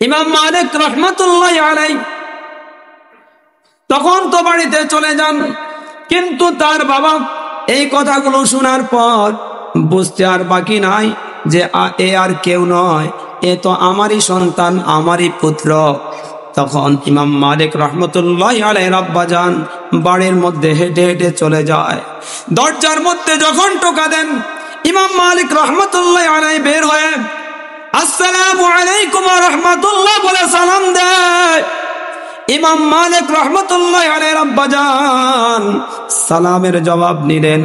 ইমাম মালিক রাহমাতুল্লাহি আলাইহি তখন তো বাড়িতে চলে যান, কিন্তু তার বাবা এই কথাগুলো শোনার পর বুঝতে আর বাকি নাই যে এ আর কেউ নয়, এ তো আমারই সন্তান, আমারই পুত্র। তখন ইমাম মালিক রাহমাতুল্লাহি আলাইহির আব্বাজান বাড়ির মধ্যে হেঁটে হেঁটে চলে যায়। দরজার মধ্যে যখন টোকা দেন, ইমাম মালিক রাহমাতুল্লাহি আলাইহি বের হয়ে আসসালামু আলাইকুম ওয়া রাহমাতুল্লাহ বলে সালাম দেয়। ইমাম মালিক রাহমাতুল্লাহি আলাইহির আব্বাজান সালামের জবাব নিলেন।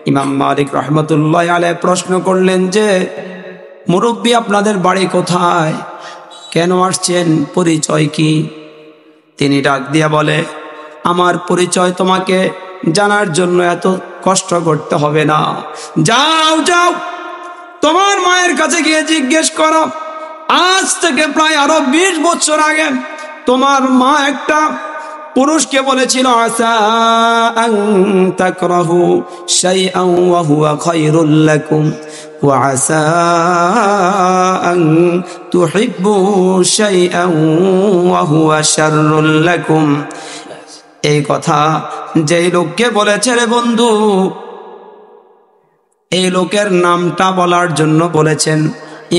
ইমাম মালিক রাহমাতুল্লাহি আলাইহি প্রশ্ন করলেন যে, মুরব্বী আপনাদের বাড়ি কোথায়, কেন আসছেন, পরিচয় কি? তিনি ডাক দিয়া বলে, আমার পরিচয় তোমাকে জানার জন্য এত কষ্ট করতে হবে না, যাও যাও তোমার মায়ের কাছে গিয়ে জিজ্ঞেস করো, আজ থেকে প্রায় আরো 20 বছর আগে তোমার মা একটা পুরুষকে বলেছিল, আসা আন তাকরাহু শাইআন ওয়া হুয়া খায়রুল লাকুম ওয়া আসা আন তুহিব্বু শাইআন ওয়া হুয়া শাররুল লাকুম। এই কথা যেই লোককে বলেছে রে বন্ধু, এই লোকের নামটা বলার জন্য বলেছেন।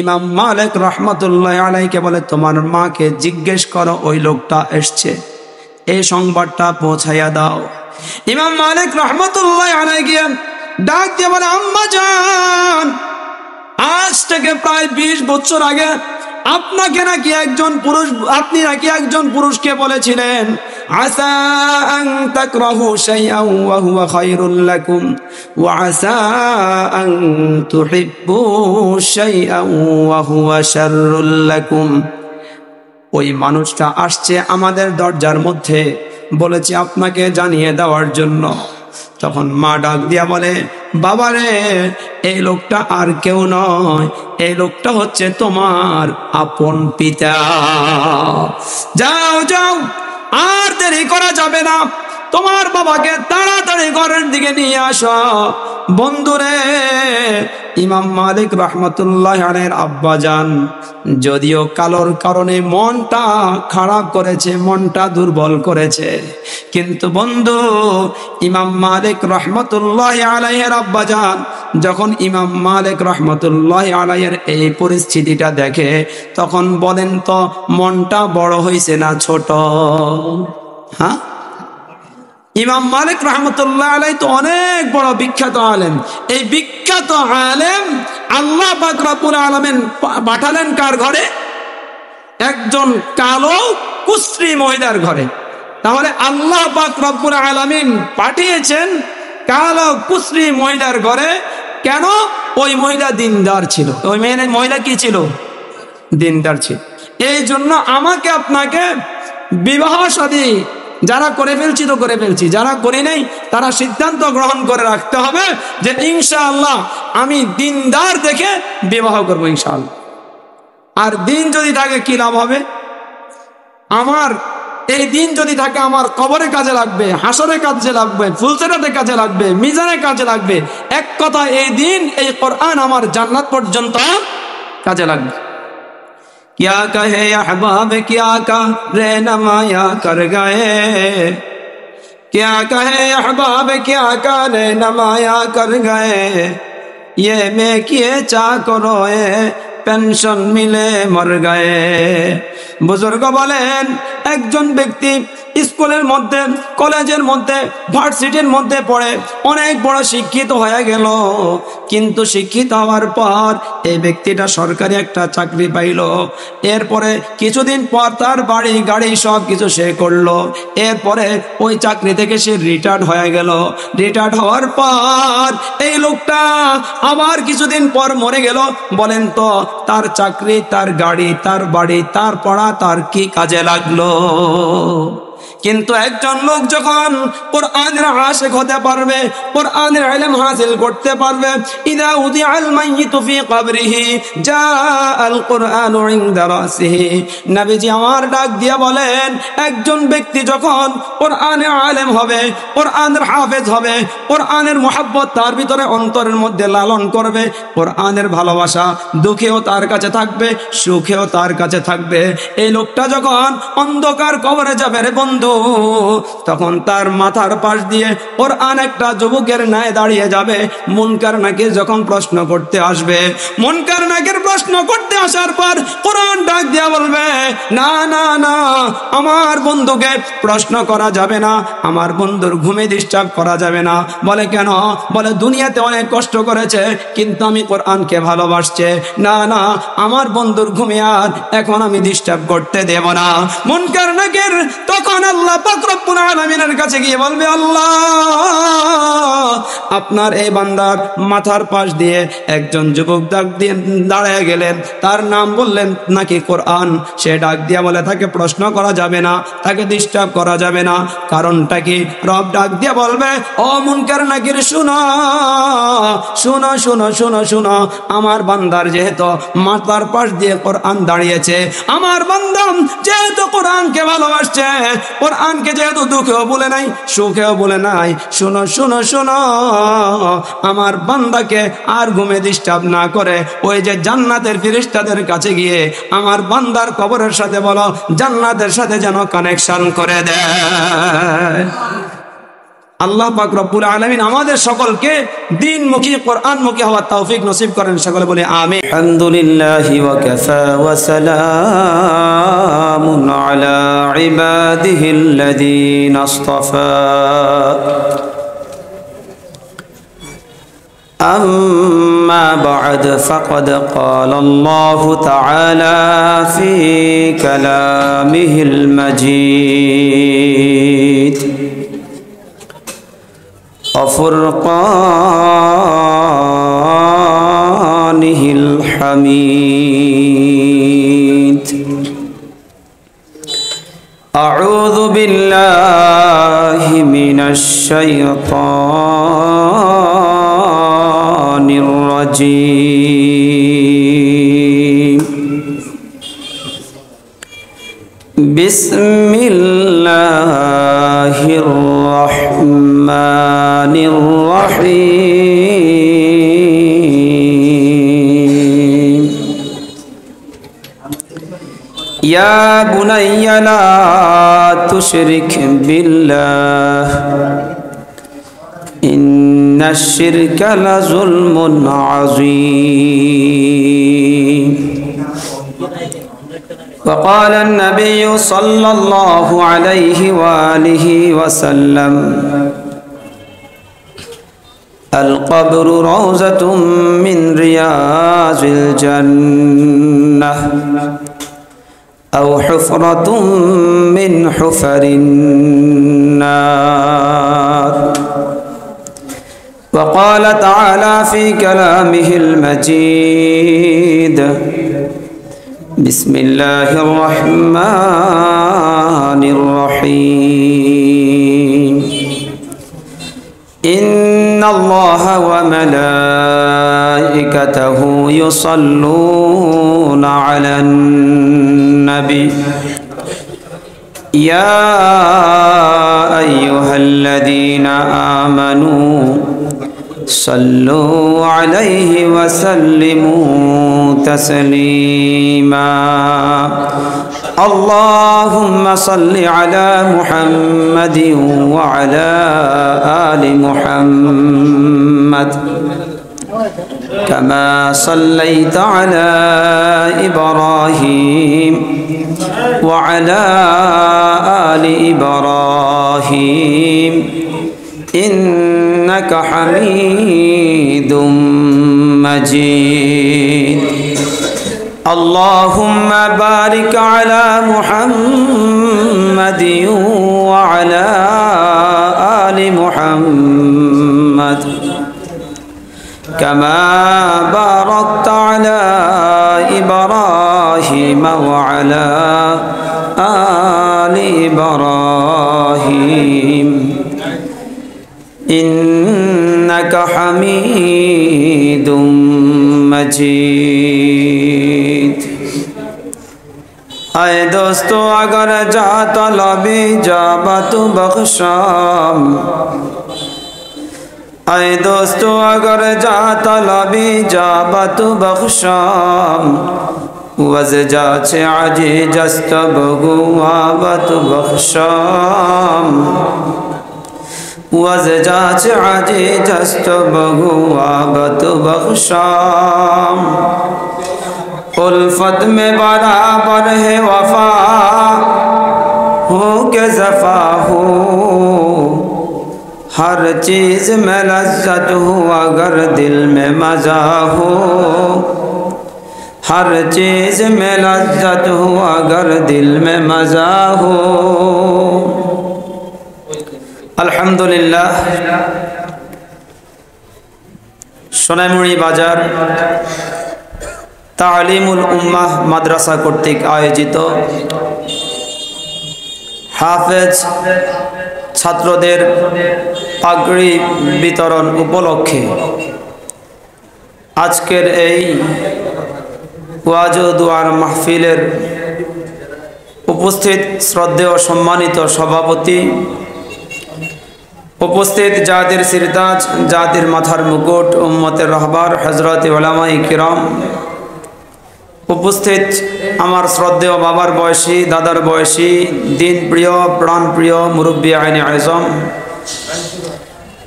ইমাম মালিক রাহমাতুল্লাহি আলাইহিকে বলে, তোমার মাকে জিজ্ঞেস করো, ওই লোকটা এসছে, এই সংবাদটা পৌঁছাইয়া দাও। ইমাম মালিক রাহমাতুল্লাহি আলাইহি ডাক দিয়ে বলে, আম্মা জান, আজ থেকে প্রায় 20 বছর আগে আপনাকে নাকি একজন পুরুষ, আপনি নাকি একজন পুরুষকে বলেছিলেন, আসা আন তাকরাহু শাইআন ওয়া হুয়া খায়রুল লাকুম ওয়া আসা আন তুহিব্বু শাইআন ওয়া হুয়া শাররুল লাকুম। ওই মানুষটা আসছে আমাদের দরজার মধ্যে, বলেছে আপনাকে জানিয়ে দেওয়ার জন্য। তখন মা ডাক দিয়া বলে, বাবারে, এই লোকটা আর কেউ নয়, এই লোকটা হচ্ছে তোমার আপন পিতা। যাও যাও, আর দেরি করা যাবে না, তোমার বাবাকে তাড়াতাড়ি ঘরের দিকে নিয়ে আসো। বন্ধুরে, ইমাম মালিক রাহমাতুল্লাহি আলাইহির আব্বাজান যদিও কালোর কারণে মনটা খারাপ করেছে, মনটা দুর্বল করেছে, কিন্তু বন্ধু, ইমাম মালিক রাহমাতুল্লাহি আলাইহির আব্বাজান যখন ইমাম মালিক রাহমাতুল্লাহি আলাইহির এই পরিস্থিতিটা দেখে, তখন বলেন তো, মনটা বড় হয়েছে না ছোট? হ্যাঁ, ইমাম মালিক রাহমাতুল্লাহি আলাইহি তো অনেক বড় বিখ্যাত আলেম। এই বিখ্যাত আলেম আল্লাহ পাক রব্বুল আলামিন পাঠালেন কার ঘরে? একজন কালো কুশ্রী মহিলার ঘরে। তাহলে আল্লাহ পাক রব্বুল আলামিন পাঠিয়েছেন কালো কুশ্রী মহিলার ঘরে। কেন? ওই মহিলা দিনদার ছিল। ওই মহিলা কি ছিল? দিনদার ছিল। এই জন্য আমাকে আপনাকে বিবাহ শাদী যারা করে ফেলছি তো করে ফেলছি, যারা করি নাই তারা সিদ্ধান্ত গ্রহণ করে রাখতে হবে যে ইনশাআল্লাহ আমি দিনদার দেখে বিবাহ করবো ইনশাআল্লাহ। আর দিন যদি থাকে কি লাভ হবে? আমার এই দিন যদি থাকে আমার কবরে কাজে লাগবে, হাসরে কাজে লাগবে, ফুলসেরাতে কাজে লাগবে, মিজানে কাজে লাগবে। এক কথা, এই দিন, এই কোরআন আমার জান্নাত পর্যন্ত কাজে লাগবে। क्या कहे अहबाब क्या का रे नमाया कर गए, क्या कहे अहबाब क्या का रे नमाया कर गए, ये मैं किए चा करो पेंशन मिले मर गए। बुजुर्ग বলেন, একজন ব্যক্তি স্কুলের মধ্যে, কলেজের মধ্যে, ভার্সিটির মধ্যে পড়ে অনেক বড় শিক্ষিত হয়ে গেল, কিন্তু শিক্ষিত হওয়ার পর এই ব্যক্তিটা সরকারি একটা চাকরি পাইল। এরপরে কিছুদিন পর তার বাড়ি গাড়ি সব কিছু সে করলো। এরপরে ওই চাকরি থেকে সে রিটায়ার্ড হয়ে গেল। রিটায়ার্ড হওয়ার পর এই লোকটা আবার কিছুদিন পর মরে গেল। বলেন তো, তার চাকরি, তার গাড়ি, তার বাড়ি, তার পড়া তার কি কাজে লাগলো? কিন্তু একজন লোক যখন কোরআনের আশিক হতে পারবে, কোরআনের ইলম হাসিল করতে পারবে, ইদা উদিআল মাইয়িতু ফি কবরিহি জাআল কুরআনু ইনদা রাসিহি। নবীজি আমার ডাক দিয়ে বলেন, একজন ব্যক্তি যখন কোরআনের আলেম হবে, কোরআনের হাফেজ হবে, কোরআনের মুহাব্বত তার ভিতরে অন্তরের মধ্যে লালন করবে, কোরআনের ভালোবাসা দুঃখেও তার কাছে থাকবে, সুখেও তার কাছে থাকবে, এই লোকটা যখন অন্ধকার কবরে যাবে রে বন্ধু, তখন তার মাথার পাশ দিয়ে কোরআন একটা যুবকের ন্যায় দাঁড়িয়ে যাবে। মুনকার নাকির যখন প্রশ্ন করতে আসবে, মুনকার নাকির প্রশ্ন করতে আসার পর কোরআন ডাক দিয়া বলবে, না না না, আমার বন্ধুকে প্রশ্ন করা যাবে না, আমার বন্ধুর ঘুমে ডিস্টার্ব করা যাবে না। বলে কেন? বলে দুনিয়াতে অনেক কষ্ট করেছে কিন্তু আমি কোরআনকে ভালোবাসছে, না না, আমার বন্ধুর ঘুমে আর এখন আমি ডিস্টার্ব করতে দেব না। মুনকার নাকির তখন আল্লাহ পাক রব্বুল আলামিনের কাছে গিয়ে বলবে, আল্লাহ, আপনার এই বান্দার মাথার পাশ দিয়ে একজন যুবক ডাক দিয়ে দাঁড়িয়ে গেলেন, তার নাম বললেন নাকি কোরআন। সে ডাক দিয়া বলে তাকে প্রশ্ন করা যাবে না, তাকে ডিস্টার্ব করা যাবে না। কারণটা কি? রব ডাক দিয়া বলবে, ও মুনকার নাকির শুনো শুনো শুনো শুনো শুনো, আমার বান্দার যেহেতু মাথার পাশ দিয়ে কোরআন দাঁড়িয়েছে, আমার বান্দা যেহেতু কোরআনকে ভালোবাসছে, কোরআনকে যেহেতু দুঃখেও বলে নাই, সুখেও বলে নাই, শুনো শুনো শুনো, আমার বান্দাকে আর ঘুমে ডিস্টার্ব না করে ওই যে জান্নাতের ফেরেশতাদের কাছে গিয়ে আমার বান্দার কবরের সাথে বলো, জান্নাতের সাথে যেন কানেকশন করে দেয়। আল্লাহ পাক রব্বুল আলামিন আমাদের সকলকে দ্বীনমুখী, কোরআনমুখী হওয়ার তৌফিক নসিব করেন। সকলে বলে আমিন। আলহামদুলিল্লাহি ওয়া কাফা ওয়া সালামুন আলা ইবাদিহিল্লাযীনা ইসতাফা। أما بعد فقد قال الله تعالى في كلامه المجيد وفرقانه الحميد. أعوذ بالله من الشيطان الرجيم. بسم الله الرحمن الرحيم. يا بني لا تشرك بالله إن الشرك لظلم عظيم. وقال النبي صلى الله عليه وآله وسلم القبر روضة من رياض الجنة أو حفرة من حفر النار. وقال تعالى في كلامه المجيد بسم الله الرحمن الرحيم. إن الله وملائكته يصلون على النبي يا أيها الذين آمنوا صلوا عليه وسلموا تسليما. اللهم صل على محمد وعلى آل محمد كما صليت على إبراهيم وعلى آل إبراهيم إنك حميد مجيد. اللهم بارك على محمد وعلى آل محمد كما باركت على إبراهيم وعلى آل إبراهيم إنك حميد مجيد आए दोस्तों अगर जा तलबी जाबत बख्शाम आए दोस्तों अगर जा तलबी जाबत बख्शाम वज जाचे आजी जस्त बगुआबत बख्शाम वज जाचे आजी जस्त बगुआबत बख्शाम उल्फत में बराबर है वफा हो के ज़फ़ा हो हर चीज़ में लज्जत हो अगर दिल में मज़ा हो हर चीज़ में लज्जत हो अगर दिल में मज़ा हो अल्हम्दुलिल्लाह सोनामुड़ी बाजार तालीमुल उम्माह माद्रासा कर्तृक आयोजित हाफेज छात्रदेर पागड़ी वितरण उपलक्षे आजकेर এই ওয়াজ ও দুআর মাহফিলের উপস্থিত শ্রদ্ধেয় সম্মানিত সভাপতি উপস্থিত জাতির সিরতাজ জাতির মাথার মুকুট উম্মতের রাহবার হযরত উলামায়ে কিরাম उपस्थित आमार श्रद्धेय बाबार बयसी दादार बयसी दिन प्रिय प्राण प्रिय मुरब्बी आईने आजम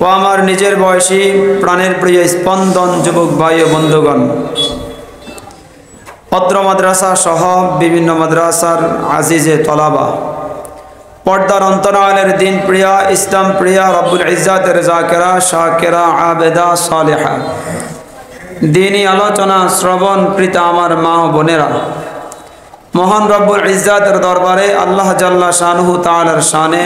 ओ आमार निजेर बयसी प्राणेर प्रिय स्पंदन युवक भाई ओ बंधुगण पत्र माद्रासा सह विभिन्न माद्रासार आजिजे तलाबा पर्दार अंतरालेर दिन प्रिय इस्लाम प्रिय रब्बुल इज्जतेर जाकिरा शाकिरा आबेदा सालिहा दीनी आलोचना श्रवण प्रीता आमार मा बोनेरा महान रब्बुल इज्जतेर दरबारे अल्लाह जल्ला शानुहु ताआलार शाने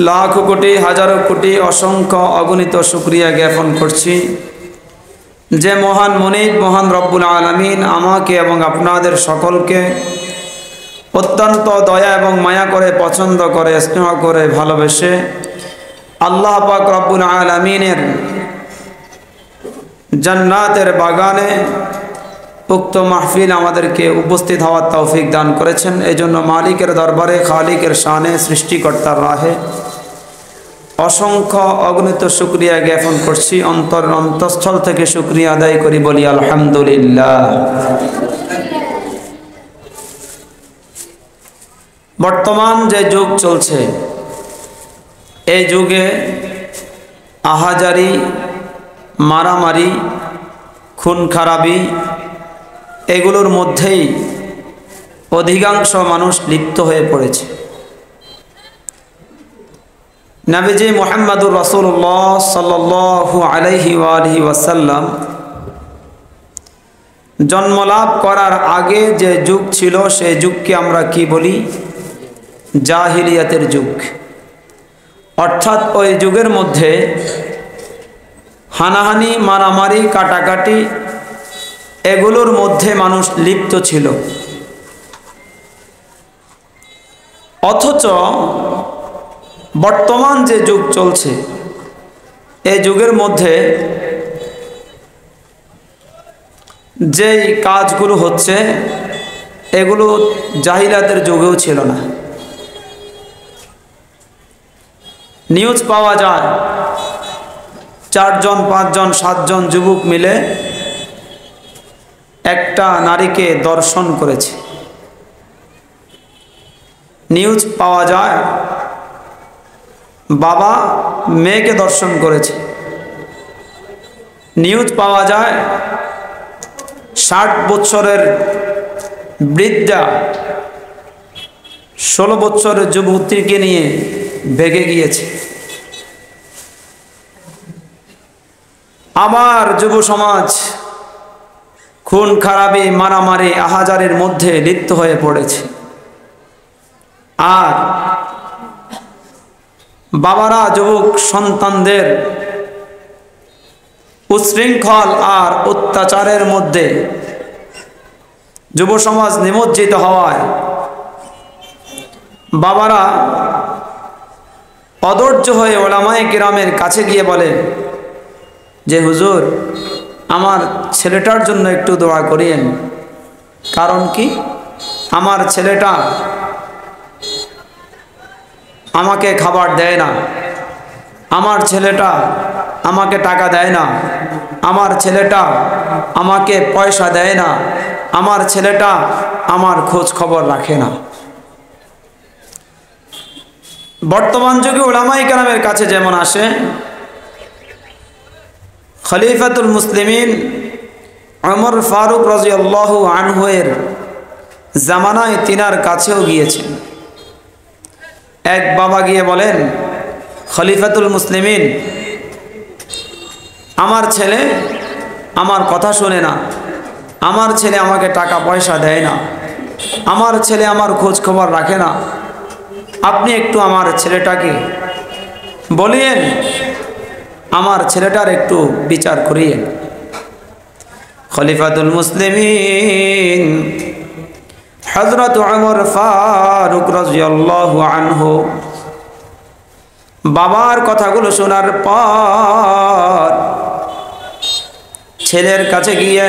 लाख कोटी हजारो कोटी असंख्य अगणित शुक्रिया ज्ञापन करछि जे महान मुनीब महान रब्बुल आलामीन आमाके एवं आपनादेर सकलके अत्यंत दया एवं माया करे पछंद करे स्नेह करे भालोबेसे आल्लाह पाक रब्बुल आलामीनेर जन्नातेर बागाने उक्त महफिल आमादेरके उपस्थित हওয়ার तौफिक दान करेছেন एजন্য मालिकेर दरबारे खालिकेर शाने सृष्टिकर्तार राहे असंख्य अगणित शुक्रिया ज्ञापन करछि अंतर अंतस्थल थेके शुक्रिया आदाय करी बोली आलহামদুলিল্লাহ। बर्तमान जे जुग चलছে এই যুগে आहाजारी मारामारी खून खराबी एगुलोर मध्येई अधिकांश मानुष लिप्त हये पड़ेছে। नबीजी मुहम्मदुर रसूलुल्लाह सल्लल्लाहु अलैहि वालिहि वसल्लम जन्मलाभ करार आगे जे जुग छिलो से जुग के आमरा कि बोली जाहिलियातेर जुग अर्थात ओई जुगेर मध्य हानाहानी मारामारी काटाकाटी एगुलोर मध्य मानुष लिप्त छिलो अथच बर्तमान जे जुग चलছে এই যুগের মধ্যে যেই কাজগুলো হচ্ছে এগুলো জাহিলিয়াতের যুগেও ছিল না। নিউজ পাওয়া যায় 4 জন 5 জন 7 জন যুবক মিলে একটা নারীকে দর্শন করেছে। নিউজ পাওয়া যায় बाबा मेये के दर्शन करेছে। নিউজ পাওয়া যায় 60 বছরের বৃদ্ধা 16 বছরের যুবতীকে নিয়ে ভেগে গিয়েছে। আবার যুব সমাজ খুন খারাপি মারামারি আহাজারের মধ্যে লিপ্ত হয়ে পড়েছে। আর बाबारा युवक सन्तानदेर उच्छृंखल और अत्याचारेर मध्य যুব সমাজ নিমজ্জিত হওয়ায় বাবারা অধৈর্য হয়ে উলামায়ে কিরামের কাছে গিয়ে বলে যে হুজুর, আমার ছেলেটার জন্য একটু দোয়া করিয়েন। কারণ কি? আমার ছেলেটা আমাকে খাবার দেয় না, আমার ছেলেটা আমাকে টাকা দেয় না, আমার ছেলেটা আমাকে পয়সা দেয় না, আমার ছেলেটা আমার খোঁজ খবর রাখে না। বর্তমান যুগে উলামায়ে কেরামের কাছে যেমন আসে, খলিফাতুল মুসলিমিন ওমর ফারুক রাদিয়াল্লাহু আনহু এর জামানায় তিনার কাছেও গিয়েছেন। এক বাবা গিয়ে বলেন, খলিফাতুল মুসলিমিন, আমার ছেলে আমার কথা শোনে না, আমার ছেলে আমাকে টাকা পয়সা দেয় না, আমার ছেলে আমার খোঁজ খবর রাখে না, আপনি একটু আমার ছেলেটাকে বলিয়েন, আমার ছেলেটার একটু বিচার করিয়েন। খলিফাতুল মুসলিমিন হযরত ওমর ফারুক রাদিয়াল্লাহু আনহু বাবার কথাগুলো শোনার পর ছেলের কাছে গিয়ে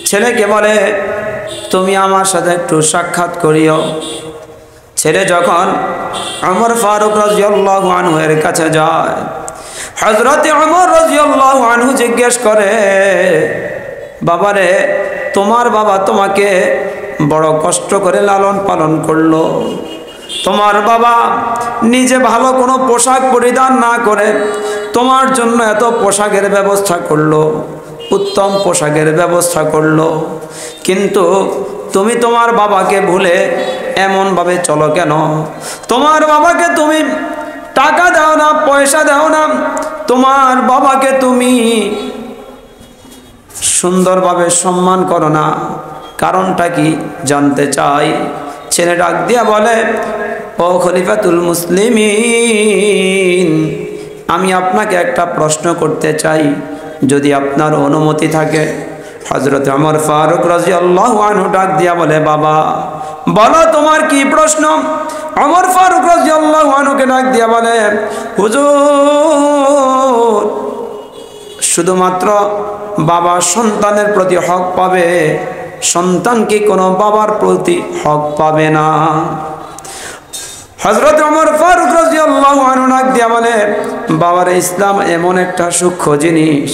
ছেলেকে বলে, তুমি আমার সাথে একটু সাক্ষাৎ করিও। ছেলে যখন ওমর ফারুক রাদিয়াল্লাহু আনহু এর কাছে যায়, হযরত ওমর রাদিয়াল্লাহু আনহু জিজ্ঞেস করে, বাবারে, তোমার বাবা তোমাকে বড় কষ্ট করে লালন পালন করলো, তোমার বাবা নিজে ভালো কোনো পোশাক পরিধান না করে তোমার জন্য এত পোশাকের ব্যবস্থা করলো, উত্তম পোশাকের ব্যবস্থা করলো, কিন্তু তুমি তোমার বাবাকে ভুলে এমনভাবে চলো কেন? তোমার বাবাকে তুমি টাকা দাও না, পয়সা দাও না, তোমার বাবাকে তুমি সুন্দরভাবে সম্মান করো না, কারণটা কি জানতে চাই। ছেলে ডাক দিয়া বলে, ও খলিফাতুল মুসলিমিন, আমি আপনাকে একটা প্রশ্ন করতে চাই, যদি আপনার অনুমতি থাকে। হযরত ওমর ফারুক রাদিয়াল্লাহু আনহু ডাক দিয়া বলে, বাবা বলো তোমার কি প্রশ্ন? ওমর ফারুক রাদিয়াল্লাহু আনহুকে ডাক দিয়া বলে, হুজুর, শুধুমাত্র বাবা সন্তানের প্রতি হক পাবে, সন্তান কি কোনো বাবার প্রতি হক পাবে না? হযরত ওমর ফারুক রাদিয়াল্লাহু আনহু ডাক দিয়া বলে, বাবার ইসলাম এমন একটা সূক্ষ্ম জিনিস,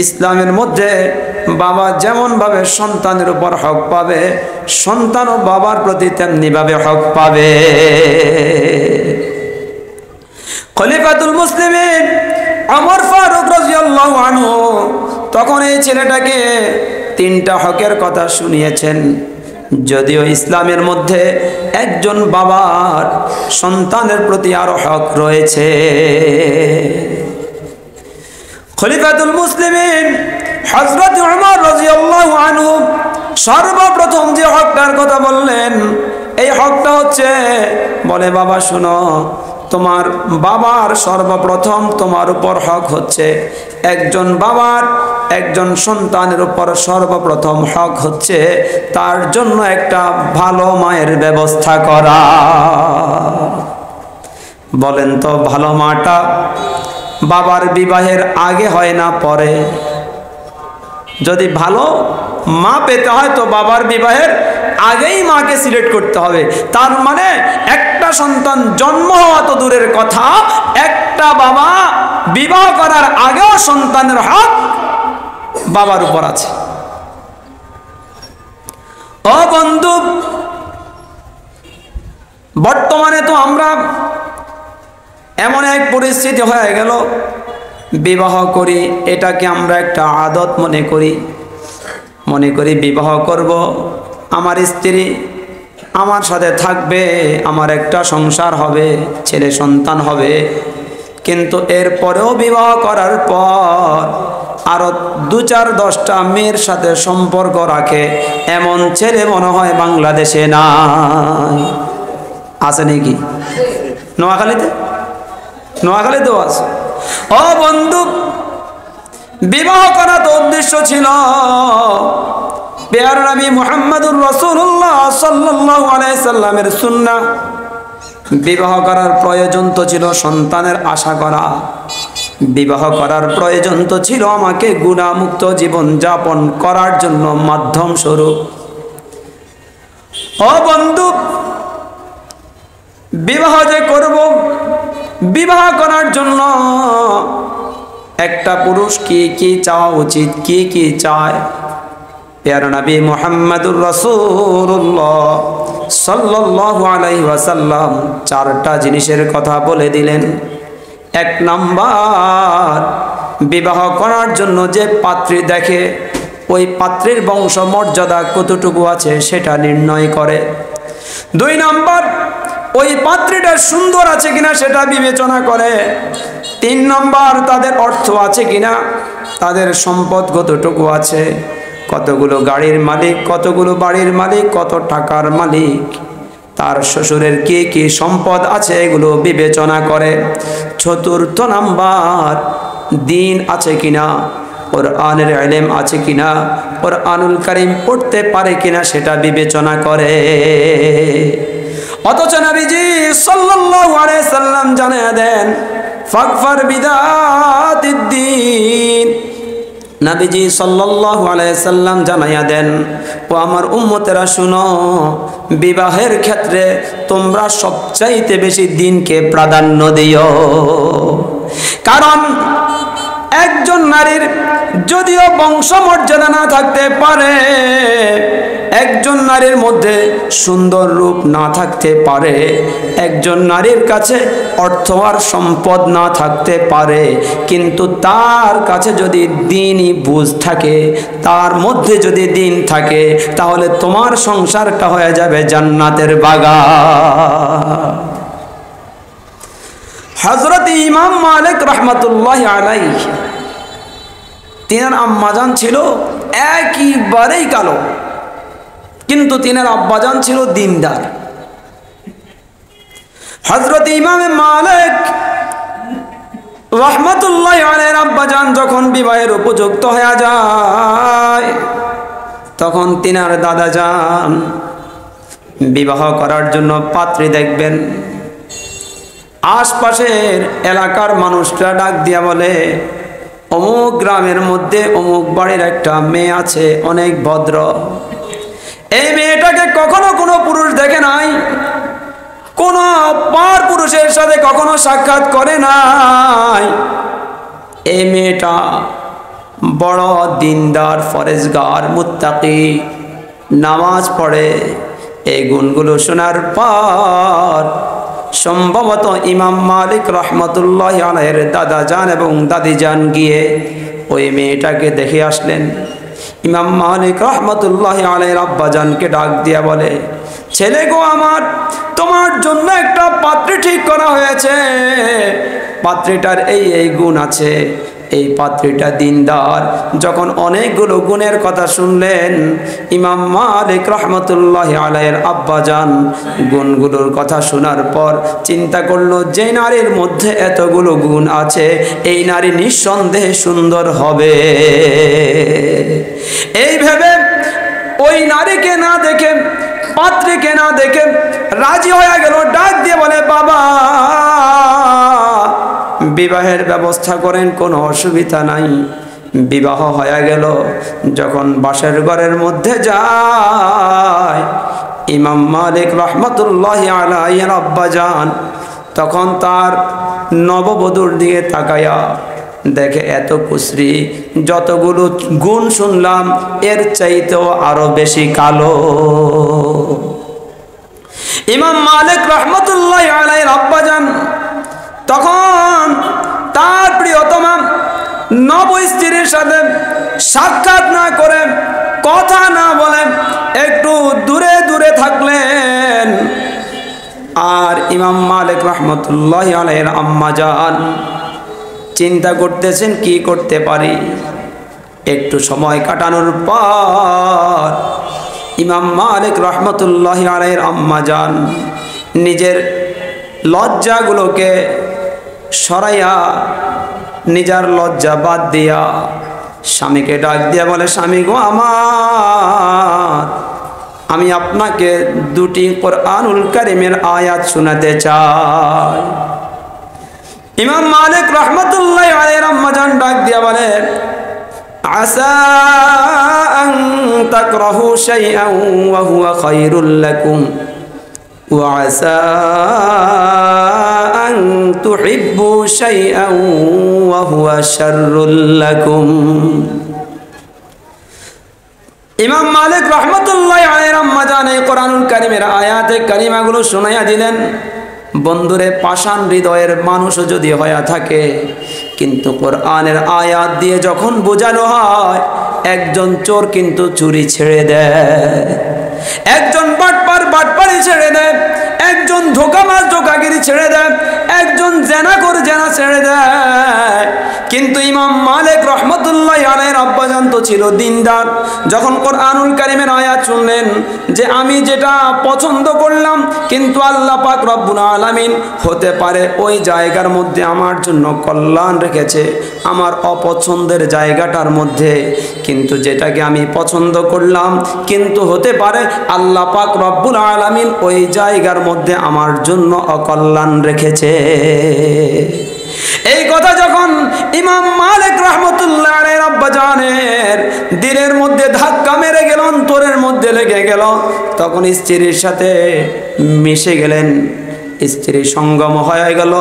ইসলামের মধ্যে বাবা যেমন ভাবে সন্তানের উপর হক পাবে, সন্তানও বাবার প্রতি তেমনি ভাবে হক পাবে। খলিফাতুল মুসলিমিন ওমর ফারুক রাদিয়াল্লাহু আনহু তখন এই ছেলেটাকে তিনটা হকের কথা শুনিয়েছেন। যদিও ইসলামের মধ্যে একজন বাবার সন্তানের প্রতি আরো হক রয়েছে। খলিফাতুল মুসলিমিন হযরত ওমর রাদিয়াল্লাহু আনহু সর্বপ্রথম যে হকটার কথা বললেন, এই হকটা হচ্ছে, বলে বাবা শোনো, তোমার বাবার সর্বপ্রথম তোমার উপর হক হচ্ছে, একজন বাবার একজন সন্তানের উপর সর্বপ্রথম হক হচ্ছে তার জন্য একটা ভালো মায়ের ব্যবস্থা করা। বলেন তো, ভালো মাটা বাবার বিবাহের আগে হয় না পরে? যদি ভালো মা পেতে হয় তো বাবার বিবাহের আগেই মাকে সিলেক্ট করতে হবে। তার মানে একটা সন্তান জন্ম হওয়া তো দূরের কথা, একটা বাবা বিবাহ করার আগেও সন্তানের হক বাবার উপর আছে। ও বন্ধু, বর্তমানে তো আমরা এমন এক পরিস্থিতি হয়ে গেল, বিবাহ করি এটাকে আমরা একটা আদত মনে করি বিবাহ করব, আমার স্ত্রী আমার সাথে থাকবে, আমার একটা সংসার হবে, ছেলে সন্তান হবে। কিন্তু এরপরেও বিবাহ করার পর আরো 2-4-10টা মেয়ের সাথে সম্পর্ক রাখে, এমন ছেলে মনে হয় বাংলাদেশে নাই। আছে নাকি? নোয়াখালীতেও আছে। ও বন্ধু, বিবাহ করা তো উদ্দেশ্য ছিল প্যারা নবী মুহাম্মদুর রাসূলুল্লাহ সাল্লাল্লাহু আলাইহি সাল্লামের সুন্নাহ। বিবাহ করার প্রয়োজন তো ছিল সন্তানের আশা করা, বিবাহ করার প্রয়োজন তো ছিল আমাকে গুনাহমুক্ত জীবন যাপন করার জন্য মাধ্যম স্বরূপ। ও বন্ধু, বিবাহ যে করব, বিবাহ করার জন্য একটা পুরুষ কি কি চাওয়া উচিত, কি কি চায়? প্যারা নবী মুহাম্মদুর রাসূলুল্লাহ সাল্লাল্লাহু আলাইহি ওয়াসাল্লাম চারটা জিনিসের কথা বলে দিলেন। এক নাম্বার, বিবাহ করার জন্য যে পাত্রী দেখে ওই পাত্রীর বংশ মর্যাদা কতটুকু আছে সেটা নির্ণয় করে। দুই নাম্বার, ওই পাত্রীটা সুন্দর আছে কিনা সেটা বিবেচনা করে। তিন নাম্বার, তাদের অর্থ আছে কিনা, তাদের সম্পদ কতটুকু আছে, কতগুলো গাড়ির মালিক, কতগুলো বাড়ির মালিক, কত টাকার মালিক, তার শ্বশুরের কি কি সম্পদ আছে এগুলো বিবেচনা করে। চতুর্থ নাম্বার, দিন আছে কিনা, কোরআনের ইলম আছে কিনা, কোরআনুল কারীম পড়তে পারে কিনা সেটা বিবেচনা করে। অথচ নবীজি সাল্লাল্লাহু আলাইহি সাল্লাম জানিয়ে দেন, ফাকফার বিদাতিদ্দিন। নবীজি সাল্লাল্লাহু আলাইহি সাল্লাম জানাইয়া দেন, ও আমার উম্মতেরা শুনো, বিবাহের ক্ষেত্রে তোমরা সবচাইতে বেশি দিনকে প্রাধান্য দিও। কারণ একজন নারীর যদিও বংশমর্যাদা না থাকতে পারে, একজন নারীর মধ্যে সুন্দর রূপ না থাকতে পারে, একজন নারীর কাছে অর্থ আর সম্পদ না থাকতে পারে, কিন্তু তার কাছে যদি দ্বীনি বুঝ থাকে, তার মধ্যে যদি দ্বীন থাকে, তাহলে তোমার সংসারটা হয়ে যাবে জান্নাতের বাগান। হযরত ইমাম মালিক রাহমাতুল্লাহি আলাইহি, তিনার আম্মাজান ছিল একেবারেই কালো, কিন্তু তিনার আব্বাজান ছিল দিনদার। হযরত ইমাম মালিক রাহমাতুল্লাহি আলাইহির আব্বাজান যখন বিবাহের উপযুক্ত হয়ে যায়, তখন তিনার দাদাজান বিবাহ করার জন্য পাত্রী দেখবেন। আশপাশের এলাকার মানুষরা ডাক দিয়া বলে, অমুক গ্রামের মধ্যে অমুক বাড়ির একটা মেয়ে আছে, অনেক ভদ্র। এই মেয়েটাকে কখনো কোনো পুরুষ দেখে নাই, কোনো পার পুরুষের সাথে কখনো সাক্ষাৎ করে নাই। এই মেয়েটা বড় দিনদার, ফরেজগার, মুত্তাকি, নামাজ পড়ে। এই গুণগুলো শোনার পর সম্ভবত ইমাম মালিক রাহমাতুল্লাহি আলাইহির দাদাজান এবং দাদিজান গিয়ে ওই মেয়েটাকে দেখে আসলেন। ইমাম মালিক রাহমাতুল্লাহি আলাইহির আব্বাজানকে ডাক দিয়া বলে, ছেলে গো আমার, তোমার জন্য একটা পাত্রী ঠিক করা হয়েছে। পাত্রীটার এই এই গুণ আছে, এই পাত্রীটা দিনদার। যখন অনেকগুলো গুণের কথা শুনলেন, ইমাম মালিক রাহমাতুল্লাহি আলাইহির আব্বাজান গুণগুলোর কথা শোনার পর চিন্তা করলো, যে নারীর মধ্যে এতগুলো গুণ আছে, এই নারী নিঃসন্দেহে সুন্দর হবে। এই ভেবে ওই নারীকে না দেখে, পাত্রীকে না দেখে রাজি হয়ে গেল। ডাক দিয়ে বলে, বাবা বিবাহের ব্যবস্থা করেন, কোনো অসুবিধা নাই। বিবাহ হয়ে গেল। যখন বাসের ঘরের মধ্যে যায় ইমাম মালিক রাহমাতুল্লাহি আলাইহির আব্বাজান, তখন তার নববধূর দিকে তাকায়া দেখে এত কুসরি, যতগুলো গুণ শুনলাম এর চাইতেও আরো বেশি কালো। ইমাম মালিক রাহমাতুল্লাহি আলাইহির আব্বাজান তখন তার প্রিয়তমা নব স্ত্রীর সাথে সাক্ষাৎ না করে, কথা না বলে একটু দূরে দূরে থাকলেন। আর ইমাম মালিক রাহমাতুল্লাহি আলাইহির আম্মাজান চিন্তা করতেছেন কি করতে পারি। একটু সময় কাটানোর পর ইমাম মালিক রাহমাতুল্লাহি আলাইহির আম্মাজান নিজের লজ্জাগুলোকে সরাইয়া, নিজের লজ্জা বাদ দিয়া স্বামীকে ডাক দিয়ে বলে, স্বামী গো আমার, আমি আপনাকে দুটি কোরআনুল কারীমের আয়াত শোনাতে চাই। ইমাম মালিক রহমতুল্লাহি আলাইহির আম্মা জান ডাক দিয়ে বলে, আসা আন তাকরাহু শাইআন ওয়া হুয়া খায়রুল লাকুম ওয়া আসা আন তুহিব্বু শাইআন ওয়া হুয়া শাররুল লাকুম। ইমাম মালিক রহমতুল্লাহি আলাইহির আম্মা জান এই কোরআনুল কারীমের আয়াতে কারিমাগুলো শোনাইয়া দিলেন। বন্ধুরে, পাষাণ হৃদয়ের মানুষও যদি হয়ে থাকে, কিন্তু কোরআনের আয়াত দিয়ে যখন বোঝানো হয়, একজন চোর কিন্তু চুরি ছেড়ে দেয়, একজন বাটপার বাটপারি ছেড়ে দেয়, একজন ধোঁকাবাজ ধোঁকাগিরি ছেড়ে দেয়, একজন জেনাখোর জেনা ছেড়ে দেয়। কিন্তু ইমাম মালিক রহমতুল্লাহি আলাইহির আব্বাজান তো ছিল দিনদার। যখন কোরআনুল কারীমের আয়াত শুনলেন যে আমি যেটা পছন্দ করলাম, কিন্তু আল্লাহ পাক রব্বুল আলামিন হতে পারে ওই জায়গার মধ্যে আমার জন্য কল্যাণ রেখেছে, আমার অপছন্দের জায়গাটার মধ্যে, কিন্তু যেটাকে আমি পছন্দ করলাম, কিন্তু হতে পারে আল্লাহ পাক রব্বুল আলামিন ওই জায়গার মধ্যে আমার জন্য অকল্যাণ রেখেছে। এই কথা যখন ইমাম মালিক রহমতুল্লাহ আলাইহির আব্বাজানের দিলের মধ্যে ধাক্কা মেরে গেল, অন্তরের মধ্যে লেগে গেল, তখন স্ত্রীর সাথে মিশে গেলেন, স্ত্রী সঙ্গম হয়ে গেল।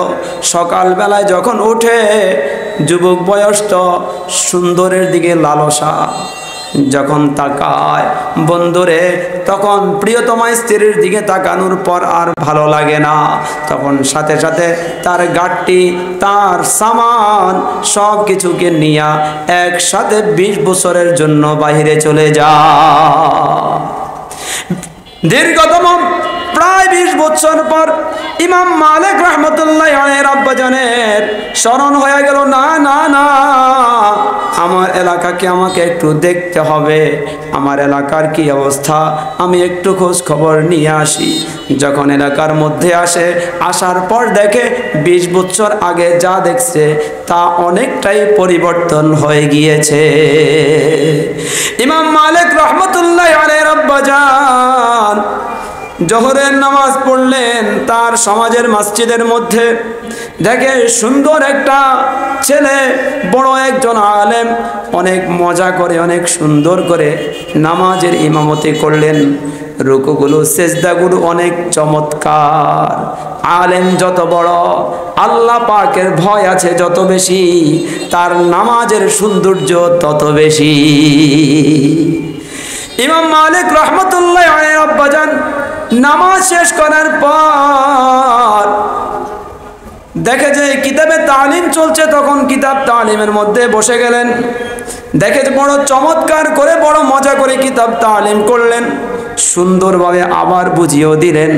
সকালবেলায় যখন উঠে, যুবক বয়স তো সুন্দরের দিকে লালসা যখন তাকায়, বন্ধুরে, তখন প্রিয়তমা স্ত্রীর দিকে তাকানোর পর আর ভালো লাগে না, তখন সাথে সাথে তার গাড়ি, তার সামান সব কিছুকে নিয়ে একসাথে 20 বছরের জন্য বাইরে চলে যায়। দীর্ঘতম প্রায় 20 বছর পর ইমাম মালিক রহমতুল্লাহি আলাইহির আব্বাজানের স্মরণ হয়ে গেল, না না না, আমার এলাকাকে আমাকে একটু দেখতে হবে, আমার এলাকার কি অবস্থা, আমি একটু খোঁজ খবর নিয়ে আসি। যখন এলাকার মধ্যে আসে, আসার পর দেখে 20 বছর আগে যা দেখছে তা অনেকটাই পরিবর্তন হয়ে গিয়েছে। ইমাম মালিক রহমতুল্লাহি আলাইহির আব্বাজান জোহরের নামাজ পড়লেন তার সমাজের মসজিদের মধ্যে। দেখে সুন্দর একটা ছেলে, বড় একজন আলেম, অনেক মজা করে, অনেক সুন্দর করে নামাজের ইমামতি করলেন। রুকুগুলো, সেজদাগুলো অনেক চমৎকার। আলেম যত বড়, আল্লাহ পাকের ভয় আছে যত বেশি, তার নামাজের সৌন্দর্য তত বেশি। ইমাম মালিক রহমতুল্লাহি আলাইহির আব্বাজান নামাজ শেষ করার পর দেখে যে কিতাবে তালিম চলছে, তখন কিতাব তালিমের মধ্যে বসে গেলেন। দেখে যে বড় চমৎকার করে, বড় মজা করে কিতাব তালিম করলেন, সুন্দরভাবে আবার বুঝিয়েও দিলেন।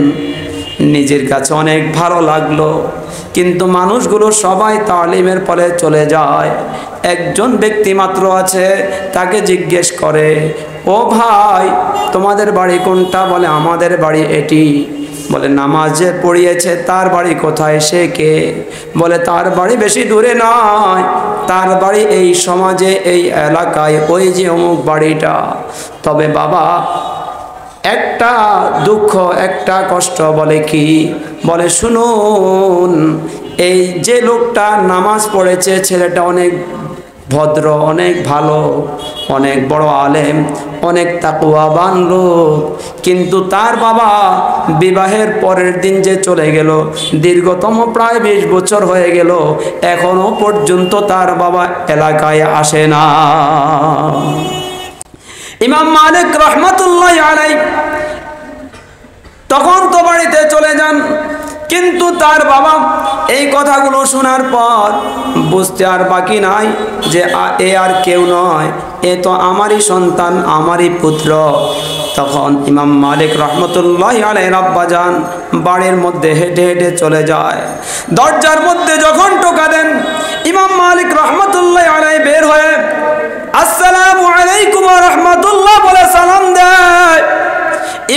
নিজের কাছে অনেক ভালো লাগলো, কিন্তু মানুষগুলো সবাই তালিমের ফলে চলে যায়। একজন ব্যক্তি মাত্র আছে, তাকে জিজ্ঞেস করে, ও ভাই, তোমাদের বাড়ি কোনটা? বলে, আমাদের বাড়ি এটি। বলে, নামাজে পড়িয়েছে, তার বাড়ি কোথায়? সে কে? বলে, তার বাড়ি বেশি দূরে নয়, তার বাড়ি এই সমাজে, এই এলাকায়, ওই যে অমুক বাড়িটা। তবে বাবা, একটা দুঃখ, একটা কষ্ট। বলে, কি? বলে, শুনুন, এই যে লোকটা নামাজ পড়েছে, ছেলেটা অনেক ভদ্র, অনেক ভালো, অনেক বড় আলেম, অনেক তাকওয়াবান লোক, কিন্তু তার বাবা বিবাহের পরের দিন যে চলে গেল, দীর্ঘতম প্রায় 20 বছর হয়ে গেল, এখনো পর্যন্ত তার বাবা এলাকায় আসে না। ইমাম মালিক রহমতুল্লাহি আলাইহি তখন তো বাড়িতে চলে যান, কিন্তু তার বাবা এই কথাগুলো শোনার পর বুঝতে আর বাকি নাই যে এ আর কেউ নয়, এ তো আমারই সন্তান, আমারই পুত্র। তখন ইমাম মালিক রহমতুল্লাহি আলাইহির আব্বাজান বাড়ির মধ্যে হেঁটে হেঁটে চলে যায়। দরজার মধ্যে যখন টোকা দেন, ইমাম মালিক রহমতুল্লাহি আলাইহি বের হয়ে আসসালামু আলাইকুম ওয়া রাহমাতুল্লাহ বলে সালাম দেয়।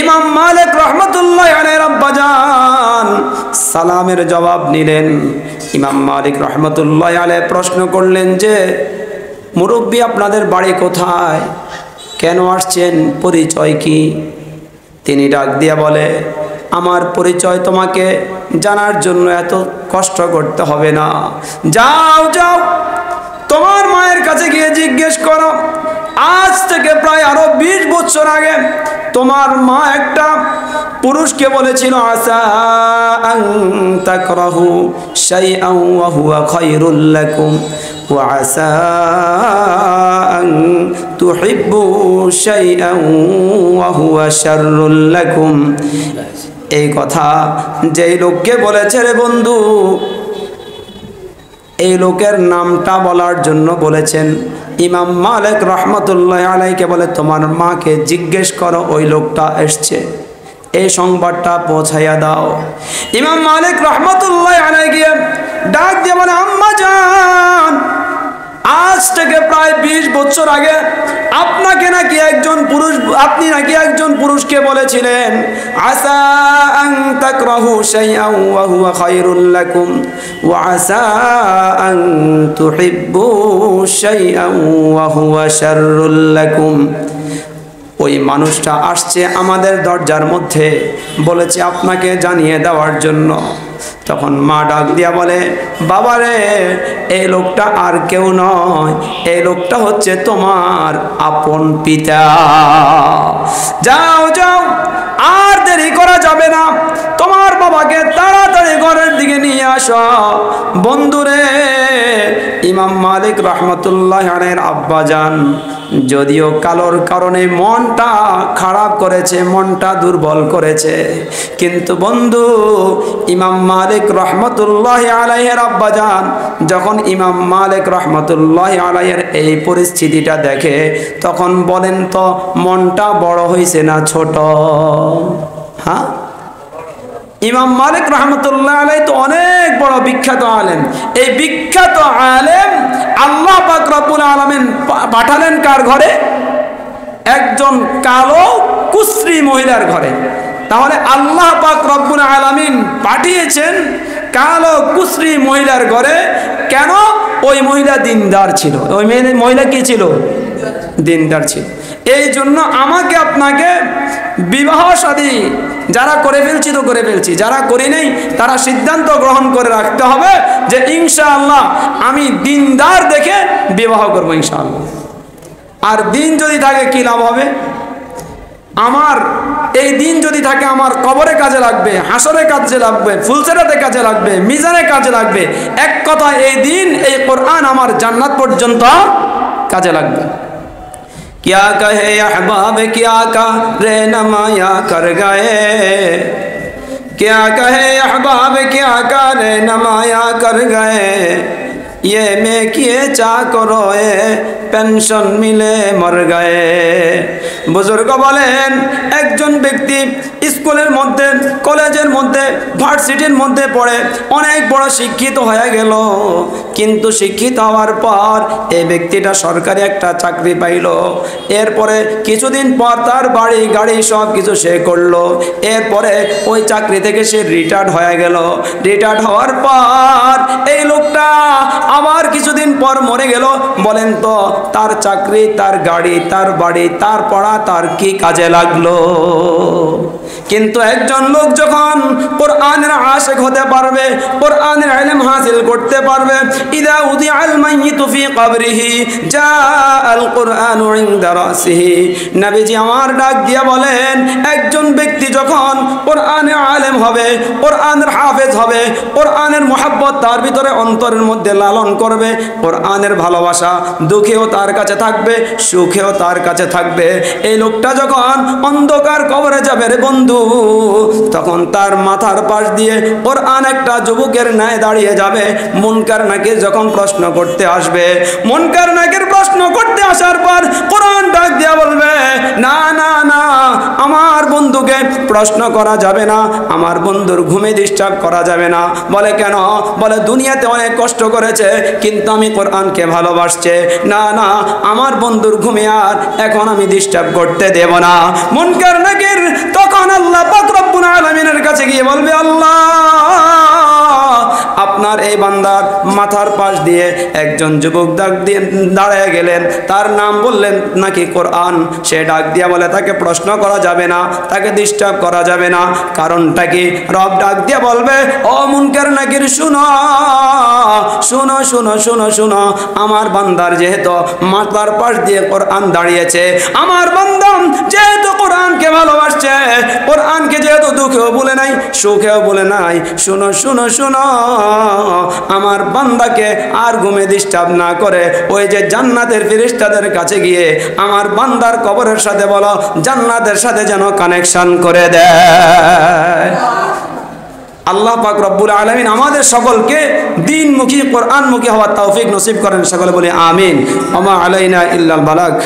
ইমাম মালিক রহমতুল্লাহি আলাইহির আব্বাজান সালামের জবাব নিলেন। ইমাম মালিক রহমতুল্লাহি আলাইহি প্রশ্ন করলেন যে, মুরব্বী আপনাদের বাড়ি কোথায়, কেন আসছেন, পরিচয় কি? তিনি ডাক দিয়া বলে, আমার পরিচয় তোমাকে জানার জন্য এত কষ্ট করতে হবে না, যাও যাও তোমার মায়ের কাছে গিয়ে জিজ্ঞেস করো, আজ থেকে প্রায় আরো 20 বছর আগে তোমার মা একটা পুরুষকে বলেছিল, আসা আন তাকরাহু শাইআন ওয়া হুয়া খায়রুল লাকুম ওয়া আসা আন তুহিব্বু শাইআন ওয়া হুয়া শাররুল লাকুম। এই কথা যেই লোককে বলেছে রে বন্ধু, এই লোকের নামটা বলার জন্য বলেছেন ইমাম মালিক রহমতুল্লাহ আলাইকে বলে, তোমার মাকে জিজ্ঞেস করো, ওই লোকটা এসছে, এই সংবাদটা পৌঁছাইয়া দাও। ইমাম মালিক রহমতুল্লাহ আলাইকে ডাক দিয়ে বলে, আম্মা জান, আজ থেকে প্রায় 20 বছর আগে আপনাকে নাকি একজন পুরুষ, আপনি নাকি একজন পুরুষকে বলেছিলেন, আসা আন তাকরাহু শাইআন ওয়া হুয়া খায়রুল লাকুম ওয়া আসা আন তুহিব্বু শাইআন ওয়া হুয়া শাররুল লাকুম। ওই মানুষটা আসছে আমাদের দরজার মধ্যে, বলেছে আপনাকে জানিয়ে দেওয়ার জন্য। তখন মা ডাক দিয়া বলে, বাবারে, এই লোকটা আর কেউ নয়, এই লোকটা হচ্ছে তোমার আপন পিতা। যাও যাও, আর দেরি করা যাবে না, তোমার বাবাকে তাড়াতাড়ি ঘরের দিকে নিয়ে আসো। বন্ধুরে, ইমাম মালিক রহমতুল্লাহ আলাইহির আব্বাজান যদিও কালোর কারণে মনটা খারাপ করেছে, মনটা দুর্বল করেছে, কিন্তু বন্ধু ইমাম মালিক রহমতুল্লাহ আলাইহির আব্বাজান যখন ইমাম মালিক রহমতুল্লাহ আলাইহির এই পরিস্থিতিটা দেখে, তখন বলেন তো মনটা বড় হয়েছে না ছোট? হ্যাঁ, ইমাম মালিক রহমতুল্লাহ আলাইহি তো অনেক বড় বিখ্যাত আলেম। এই বিখ্যাত আলেম আল্লাহ পাক রব্বুল আলামিন পাঠালেন কার ঘরে? একজন কালো কুশ্রী মহিলার ঘরে। তাহলে আল্লাহ পাক রব্বুল আলামিন পাঠিয়েছেন কালো কুশ্রী মহিলার ঘরে। কেন? ওই মহিলা দিনদার ছিল। ওই মহিলা কি ছিল? দিনদার ছিল। এই জন্য আমাকে আপনাকে বিবাহ শাদী যারা করে ফেলছি তো করে ফেলছি, যারা করি নাই তারা সিদ্ধান্ত গ্রহণ করে রাখতে হবে যে ইনশাআল্লাহ আমি দিনদার দেখে বিবাহ করবো ইনশাআল্লাহ। আর দিন যদি থাকে কি লাভ হবে? আমার এই দিন যদি থাকে আমার কবরে কাজে লাগবে, হাসরে কাজে লাগবে, ফুলসেরাতে কাজে লাগবে, মিজানে কাজে লাগবে। এক কথা, এই দিন, এই কোরআন আমার জান্নাত পর্যন্ত কাজে লাগবে। क्या कहे अहबाब क्या का रे नमाया कर गए, क्या कहे अहबाब क्या का रे नमाया कर गए, ये मैं किए चा करो पेंशन मिले मर गए। बुजुर्ग বলেন, একজন ব্যক্তি স্কুলের মধ্যে, কলেজের মধ্যে, ভার্সিটির মধ্যে পড়ে অনেক বড় শিক্ষিত হয়ে গেল, কিন্তু শিক্ষিত হওয়ার পর এই ব্যক্তিটা সরকারি একটা চাকরি পাইল। এরপরে কিছুদিন পর তার বাড়ি গাড়ি সব কিছু সে করলো। এরপরে ওই চাকরি থেকে সে রিটায়ার্ড হয়ে গেল। রিটায়ার্ড হওয়ার পর এই লোকটা আবার কিছুদিন পর মরে গেল। বলেন তো তার চাকরি, তার গাড়ি, তার বাড়ি, তার পড়া তার কি কাজে লাগলো? কিন্তু একজন লোক যখন কোরআনের আশিক হতে পারবে, কোরআনের ইলম হাসিল করতে পারবে, ইদা উদিআল মাইয়িতু ফি কবরিহি জাআল কুরআনু ইনদা রাসিহি। নবীজি আমার ডাক দিয়া বলেন, একজন ব্যক্তি যখন কোরআনের আলেম হবে, কোরআনের হাফেজ হবে, কোরআনের মুহাব্বত তার ভিতরে অন্তরের মধ্যে লালন করবে, কোরআনের ভালোবাসা দুঃখেও তার কাছে থাকবে, সুখেও তার কাছে থাকবে। এই লোকটা যখন অন্ধকার কবরে যাবে রে বন্ধু, তখন তার মাথার পাশ দিয়ে কোরআন একটা যুবকের ন্যায় দাঁড়িয়ে যাবে। মুনকার নাকির যখন প্রশ্ন করতে আসবে, মুনকার নাকির প্রশ্ন করতে আসার পর কোরআন ডাক দিয়া বলবে, না না না, আমার বন্ধুকে প্রশ্ন করা যাবে না, আমার বন্ধুর ঘুমে ডিস্টার্ব করা যাবে না। বলে কেন? বলে দুনিয়াতে অনেক কষ্ট করেছে কিন্তু আমি কোরআনকে ভালোবাসছে, না না, আমার বন্ধুর ঘুমে আর এখন আমি ডিস্টার্ব করতে দেব না। মুনকার নাকির তখন আল্লাহ পাক রব্বুল আলামিনের কাছে গিয়ে বলবে, আল্লাহ আপনার এই বান্দার মাথার পাশ দিয়ে একজন যুবক ডাক দিয়ে দাঁড়িয়ে গেলেন, তার নাম বললেন নাকি কোরআন। সে ডাক দিয়া বলে তাকে প্রশ্ন করা যাবে না, তাকে ডিস্টার্ব করা যাবে না। কারণটা কি? রব ডাক দিয়া বলবে, ও মুনকার নাকির শুনো শুনো শুনো শুনো শুনো, আমার বান্দার যেহেতু মাথার পাশ দিয়ে কোরআন দাঁড়িয়েছে, আমার বান্দা যেহেতু কোরআনকে ভালোবাসছে, কোরআনকে যেহেতু দুঃখেও বলে নাই সুখেও বলে নাই, শুনো শুনো শুনো, আমার বান্দাকে আর ঘুমে ডিস্টার্ব না করে ওই যে জান্নাতের ফেরেশতাদের কাছে গিয়ে আমার বান্দার কবরের সাথে বলো জান্নাতের সাথে যেন কানেকশন করে দেয়। আল্লাহ পাক রব্বুল আলামিন আমাদের সকলকে দ্বীনমুখী কোরআনমুখী হওয়ার তৌফিক নসিব করেন। সকলে বলি আমিন। ওয়া মা আলাইনা ইল্লাল বালাগ।